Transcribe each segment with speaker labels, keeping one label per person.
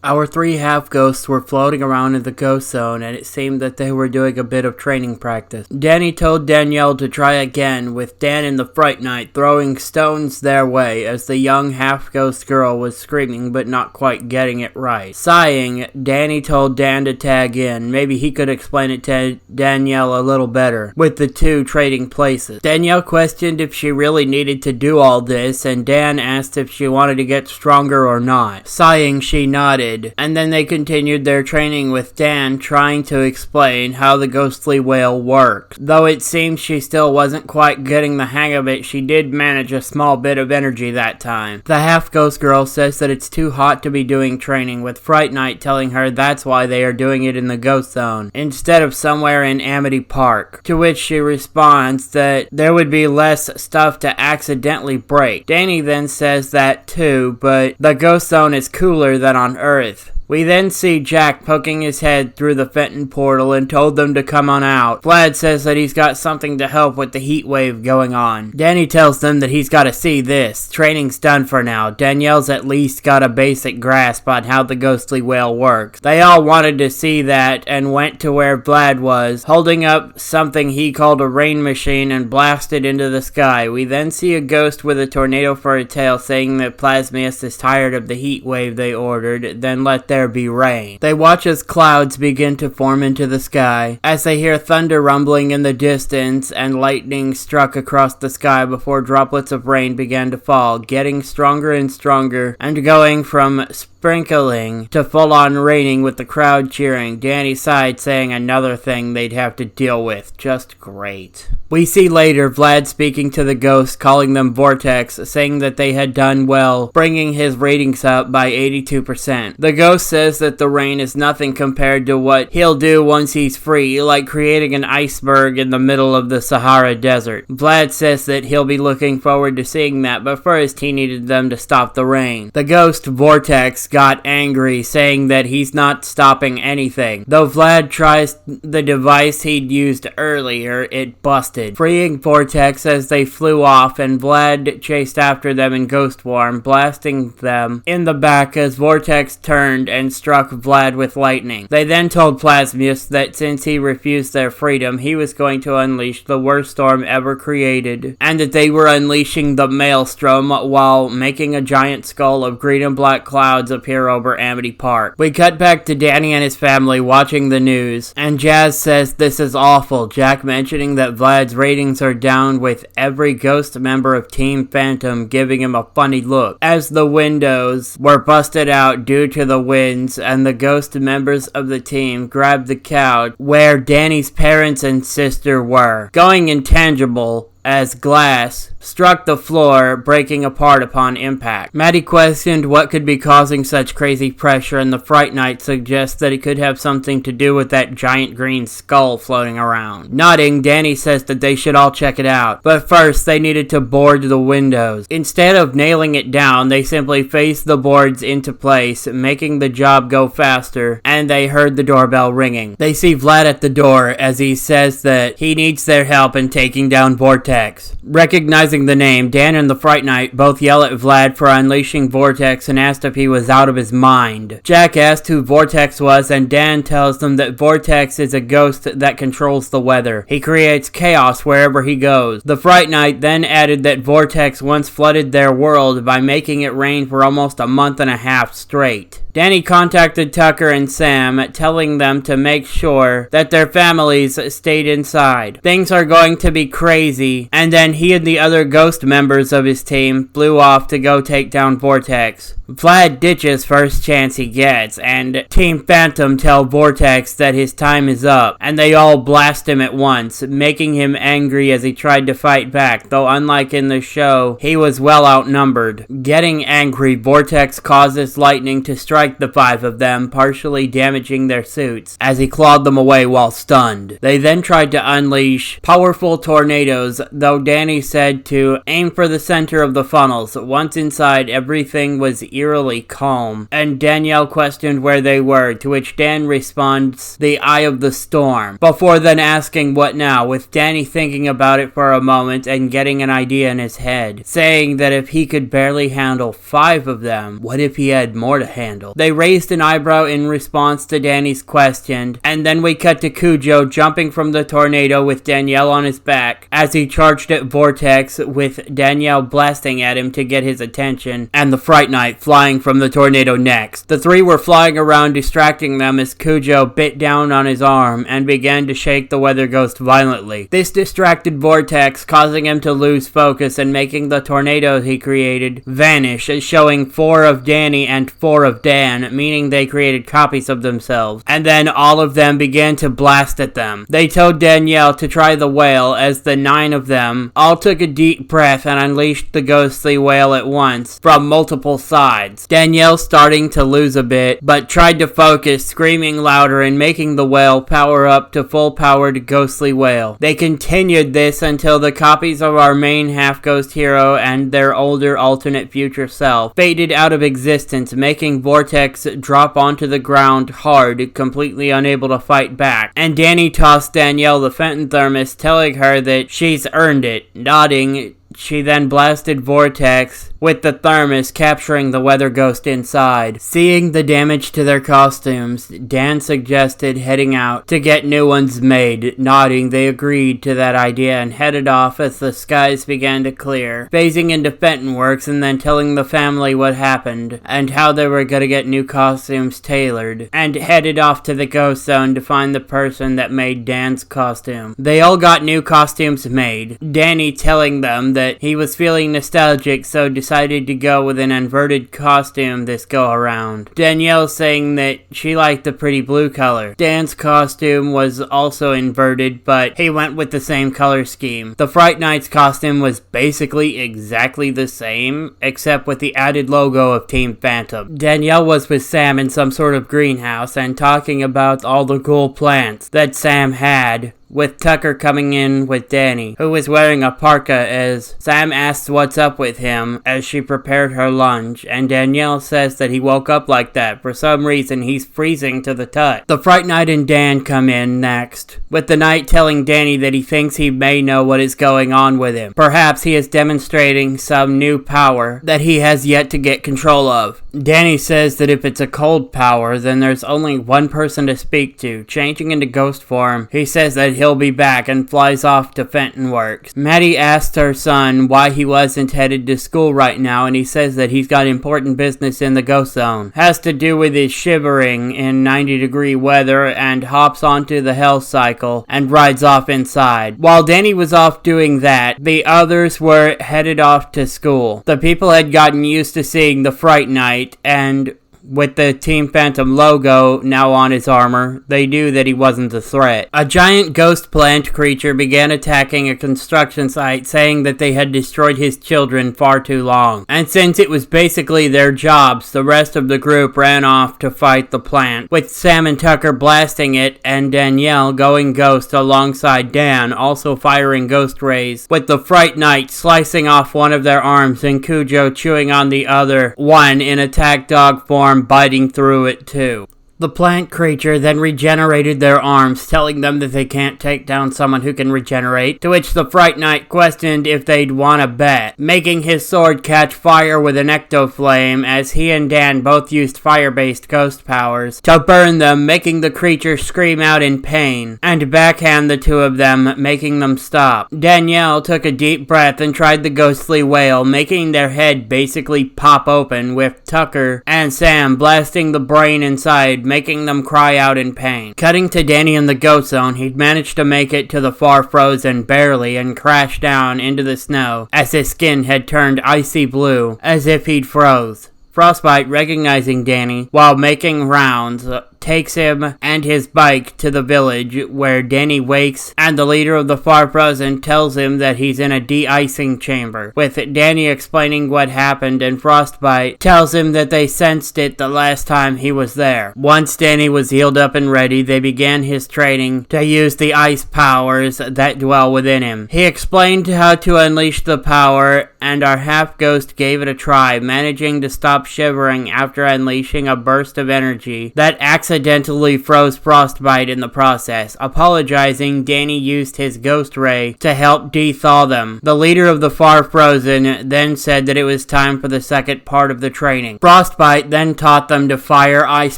Speaker 1: Our three half-ghosts were floating around in the ghost zone, and it seemed that they were doing a bit of training practice. Danny told Danielle to try again, with Dan and the Fright Knight throwing stones their way as the young half-ghost girl was screaming but not quite getting it right. Sighing, Danny told Dan to tag in. Maybe he could explain it to Danielle a little better, with the two trading places. Danielle questioned if she really needed to do all this, and Dan asked if she wanted to get stronger or not. Sighing, she nodded. And then they continued their training with Dan trying to explain how the ghostly whale worked. Though it seemed she still wasn't quite getting the hang of it, she did manage a small bit of energy that time. The half-ghost girl says that it's too hot to be doing training, with Fright Knight telling her that's why they are doing it in the ghost zone, instead of somewhere in Amity Park. To which she responds that there would be less stuff to accidentally break. Danny then says that too, but the ghost zone is cooler than on Earth. We then see Jack poking his head through the Fenton portal and told them to come on out. Vlad says that he's got something to help with the heat wave going on. Danny tells them that he's got to see this. Training's done for now. Danielle's at least got a basic grasp on how the ghostly whale works. They all wanted to see that and went to where Vlad was, holding up something he called a rain machine and blasted into the sky. We then see a ghost with a tornado for a tail saying that Plasmius is tired of the heat wave they ordered, then let there be rain. They watch as clouds begin to form into the sky, as they hear thunder rumbling in the distance and lightning struck across the sky before droplets of rain began to fall, getting stronger and stronger and going from sprinkling to full-on raining with the crowd cheering. Danny sighed, saying another thing they'd have to deal with. Just great. We see later Vlad speaking to the ghosts, calling them Vortex, saying that they had done well, bringing his ratings up by 82%. The ghost says that the rain is nothing compared to what he'll do once he's free, like creating an iceberg in the middle of the Sahara Desert. Vlad says that he'll be looking forward to seeing that, but first he needed them to stop the rain. The ghost Vortex got angry, saying that he's not stopping anything. Though Vlad tries the device he'd used earlier, it busted, freeing Vortex as they flew off, and Vlad chased after them in ghost form, blasting them in the back as Vortex turned and struck Vlad with lightning. They then told Plasmius that since he refused their freedom, he was going to unleash the worst storm ever created, and that they were unleashing the Maelstrom while making a giant skull of green and black clouds appear over Amity Park. We cut back to Danny and his family watching the news, and Jazz says this is awful, Jack mentioning that Vlad's ratings are down, with every ghost member of Team Phantom giving him a funny look, as the windows were busted out due to the winds, and the ghost members of the team grabbed the couch where Danny's parents and sister were, going intangible as glass struck the floor, breaking apart upon impact. Maddie questioned what could be causing such crazy pressure, and the Fright Knight suggests that it could have something to do with that giant green skull floating around. Nodding, Danny says that they should all check it out, but first they needed to board the windows. Instead of nailing it down, they simply faced the boards into place, making the job go faster, and they heard the doorbell ringing. They see Vlad at the door as he says that he needs their help in taking down Vortex. Recognizing the name, Dan and the Fright Knight both yell at Vlad for unleashing Vortex and asked if he was out of his mind. Jack asked who Vortex was, and Dan tells them that Vortex is a ghost that controls the weather. He creates chaos wherever he goes. The Fright Knight then added that Vortex once flooded their world by making it rain for almost a month and a half straight. Danny contacted Tucker and Sam, telling them to make sure that their families stayed inside. Things are going to be crazy, and then he and the other ghost members of his team flew off to go take down Vortex. Vlad ditches first chance he gets, and Team Phantom tell Vortex that his time is up, and they all blast him at once, making him angry as he tried to fight back, though unlike in the show, he was well outnumbered. Getting angry, Vortex causes lightning to strike the five of them, partially damaging their suits, as he clawed them away while stunned. They then tried to unleash powerful tornadoes, though Danny said to aim for the center of the funnels. Once inside, everything was eerily calm, and Danielle questioned where they were, to which Dan responds, the eye of the storm, before then asking what now, with Danny thinking about it for a moment and getting an idea in his head, saying that if he could barely handle 5 of them, what if he had more to handle? They raised an eyebrow in response to Danny's question, and then we cut to Cujo jumping from the tornado with Danielle on his back as he charged at Vortex, with Danielle blasting at him to get his attention, and the Fright Knight flying from the tornado next. The three were flying around distracting them as Cujo bit down on his arm and began to shake the weather ghost violently. This distracted Vortex, causing him to lose focus and making the tornado he created vanish, showing 4 of Danny and 4 of Dan, meaning they created copies of themselves. And then all of them began to blast at them. They told Danielle to try the whale, as the 9 of them all took a deep breath and unleashed the ghostly whale at once from multiple sides. Danielle starting to lose a bit, but tried to focus, screaming louder and making the whale power up to full-powered ghostly whale. They continued this until the copies of our main half-ghost hero and their older alternate future self faded out of existence, making Vortex drop onto the ground hard, completely unable to fight back. And Danny tossed Danielle the Fenton thermos, telling her that she's earned it. Nodding, she then blasted Vortex with the thermos, capturing the weather ghost inside. Seeing the damage to their costumes, Dan suggested heading out to get new ones made. Nodding, they agreed to that idea and headed off as the skies began to clear, phasing into Fenton Works and then telling the family what happened and how they were going to get new costumes tailored, and headed off to the ghost zone to find the person that made Dan's costume. They all got new costumes made, Danny telling them that he was feeling nostalgic, so decided to go with an inverted costume this go around. Danielle saying that she liked the pretty blue color. Dan's costume was also inverted, but he went with the same color scheme. The Fright Knight's costume was basically exactly the same, except with the added logo of Team Phantom. Danielle was with Sam in some sort of greenhouse and talking about all the cool plants that Sam had, with Tucker coming in with Danny, who was wearing a parka, as Sam asks what's up with him as she prepared her lunch, and Danielle says that he woke up like that. For some reason, he's freezing to the touch. The Fright Knight and Dan come in next, with the Knight telling Danny that he thinks he may know what is going on with him. Perhaps he is demonstrating some new power that he has yet to get control of. Danny says that if it's a cold power, then there's only one person to speak to. Changing into ghost form, he says that he'll be back and flies off to Fenton Works. Maddie asks her son why he wasn't headed to school right now, and he says that he's got important business in the ghost zone. Has to do with his shivering in 90-degree weather, and hops onto the hell cycle and rides off inside. While Danny was off doing that, the others were headed off to school. The people had gotten used to seeing the Fright Knight, and with the Team Phantom logo now on his armor, they knew that he wasn't a threat. A giant ghost plant creature began attacking a construction site, saying that they had destroyed his children far too long. And since it was basically their jobs, the rest of the group ran off to fight the plant, with Sam and Tucker blasting it and Danielle going ghost alongside Dan, also firing ghost rays, with the Fright Knight slicing off one of their arms and Cujo chewing on the other one in attack dog form, biting through it too. The plant creature then regenerated their arms, telling them that they can't take down someone who can regenerate, to which the Fright Knight questioned if they'd want to bet, making his sword catch fire with an ectoflame, as he and Dan both used fire-based ghost powers to burn them, making the creature scream out in pain, and backhand the two of them, making them stop. Danielle took a deep breath and tried the ghostly whale, making their head basically pop open, with Tucker and Sam blasting the brain inside, making them cry out in pain. Cutting to Danny in the ghost zone, he'd managed to make it to the far frozen barely and crashed down into the snow as his skin had turned icy blue, as if he'd froze. Frostbite, recognizing Danny while making rounds, takes him and his bike to the village, where Danny wakes and the leader of the Far Frozen tells him that he's in a de-icing chamber, with Danny explaining what happened, and Frostbite tells him that they sensed it the last time he was there. Once Danny was healed up and ready, they began his training to use the ice powers that dwell within him. He explained how to unleash the power, and our half-ghost gave it a try, managing to stop shivering after unleashing a burst of energy that accidentally accidentally froze Frostbite in the process. Apologizing, Danny used his ghost ray to help de-thaw them. The leader of the Far Frozen then said that it was time for the second part of the training. Frostbite then taught them to fire ice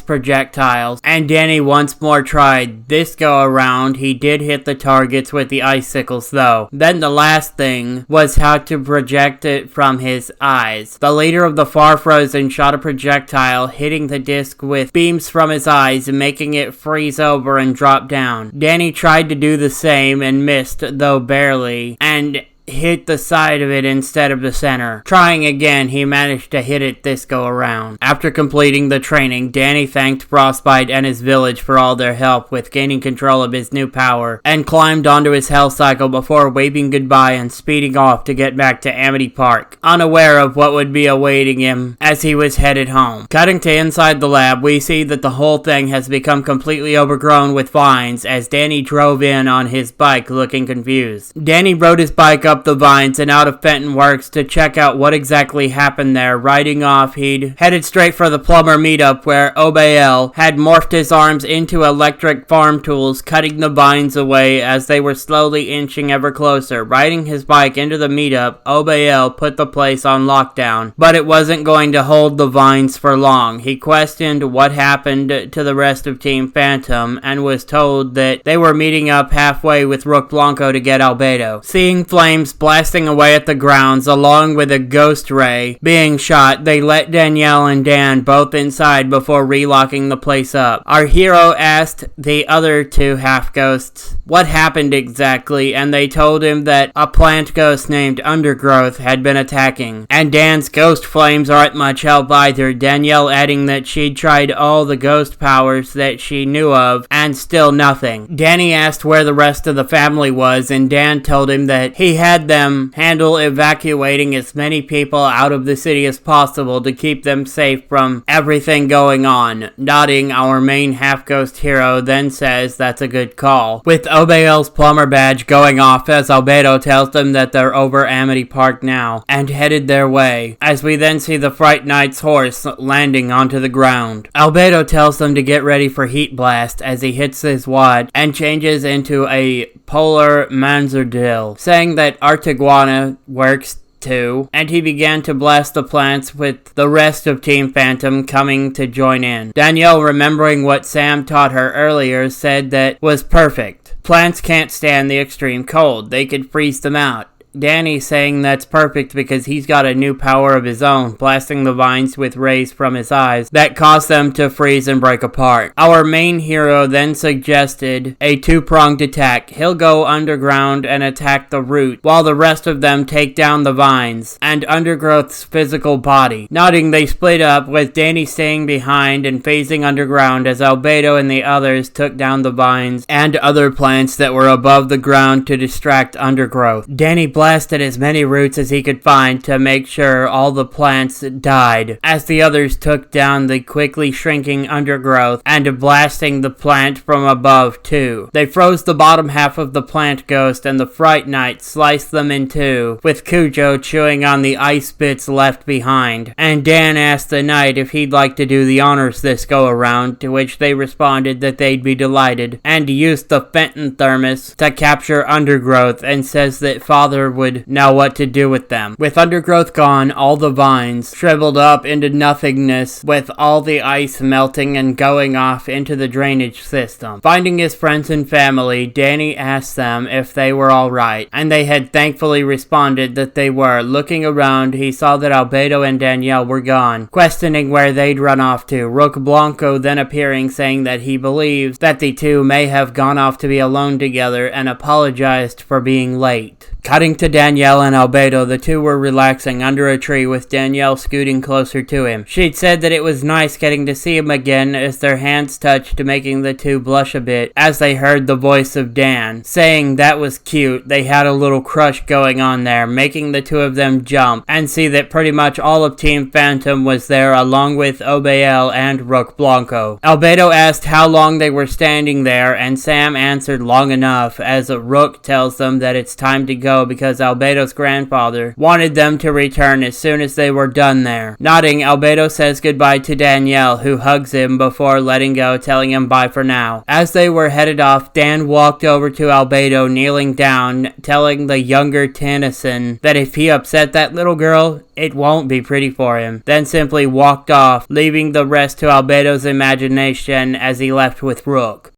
Speaker 1: projectiles, and Danny once more tried. This go around, he did hit the targets with the icicles though. Then the last thing was how to project it from his eyes. The leader of the Far Frozen shot a projectile, hitting the disc with beams from his eyes, making it freeze over and drop down. Danny tried to do the same and missed, though barely, and hit the side of it instead of the center. Trying again, he managed to hit it this go around. After completing the training, Danny thanked Frostbite and his village for all their help with gaining control of his new power, and climbed onto his hell cycle before waving goodbye and speeding off to get back to Amity Park, unaware of what would be awaiting him as he was headed home. Cutting to inside the lab, we see that the whole thing has become completely overgrown with vines as Danny drove in on his bike looking confused. Danny rode his bike up the vines and out of Fenton Works to check out what exactly happened there. Riding off, he'd headed straight for the plumber meetup where Obael had morphed his arms into electric farm tools, cutting the vines away as they were slowly inching ever closer. Riding his bike into the meetup, Obael put the place on lockdown, but it wasn't going to hold the vines for long. He questioned what happened to the rest of Team Phantom and was told that they were meeting up halfway with Rook Blanco to get Albedo. Seeing flames blasting away at the grounds along with a ghost ray being shot, they let Danielle and Dan both inside before relocking the place up. Our hero asked the other two half-ghosts what happened exactly, and they told him that a plant ghost named Undergrowth had been attacking, and Dan's ghost flames aren't much help either, Danielle adding that she'd tried all the ghost powers that she knew of and still nothing. Danny asked where the rest of the family was, and Dan told him that he had them handle evacuating as many people out of the city as possible to keep them safe from everything going on. Nodding, our main half-ghost hero then says that's a good call, with Obael's plumber badge going off as Albedo tells them that they're over Amity Park now and headed their way, as we then see the Fright Knight's horse landing onto the ground. Albedo tells them to get ready for Heat Blast as he hits his wad and changes into a polar manzardil, saying that Artiguana works too, and he began to blast the plants with the rest of Team Phantom coming to join in. Danielle, remembering what Sam taught her earlier, said that was perfect. Plants can't stand the extreme cold. They could freeze them out. Danny saying that's perfect because he's got a new power of his own, blasting the vines with rays from his eyes that cause them to freeze and break apart. Our main hero then suggested a two-pronged attack. He'll go underground and attack the root, while the rest of them take down the vines and Undergrowth's physical body. Nodding, they split up, with Danny staying behind and phasing underground as Albedo and the others took down the vines and other plants that were above the ground to distract Undergrowth. Danny blasted as many roots as he could find to make sure all the plants died, as the others took down the quickly shrinking Undergrowth and blasting the plant from above too. They froze the bottom half of the plant ghost and the Fright Knight sliced them in two, with Cujo chewing on the ice bits left behind. And Dan asked the knight if he'd like to do the honors this go around, to which they responded that they'd be delighted, and used the Fenton thermos to capture Undergrowth, and says that Father would know what to do with them. With Undergrowth gone, all the vines shriveled up into nothingness, with all the ice melting and going off into the drainage system. Finding his friends and family, Danny asked them if they were alright, and they had thankfully responded that they were. Looking around, he saw that Albedo and Danielle were gone, questioning where they'd run off to. Rook Blanco then appearing, saying that he believes that the two may have gone off to be alone together, and apologized for being late. Cutting to Danielle and Albedo, the two were relaxing under a tree, with Danielle scooting closer to him. She'd said that it was nice getting to see him again, as their hands touched, making the two blush a bit as they heard the voice of Dan, saying that was cute. They had a little crush going on there, making the two of them jump and see that pretty much all of Team Phantom was there, along with Obael and Rook Blanco. Albedo asked how long they were standing there, and Sam answered long enough, as Rook tells them that it's time to go because because Albedo's grandfather wanted them to return as soon as they were done there. Nodding, Albedo says goodbye to Danielle, who hugs him before letting go, telling him bye for now. As they were headed off, Dan walked over to Albedo, kneeling down, telling the younger Tennyson that if he upset that little girl, it won't be pretty for him, then simply walked off, leaving the rest to Albedo's imagination as he left with Rook.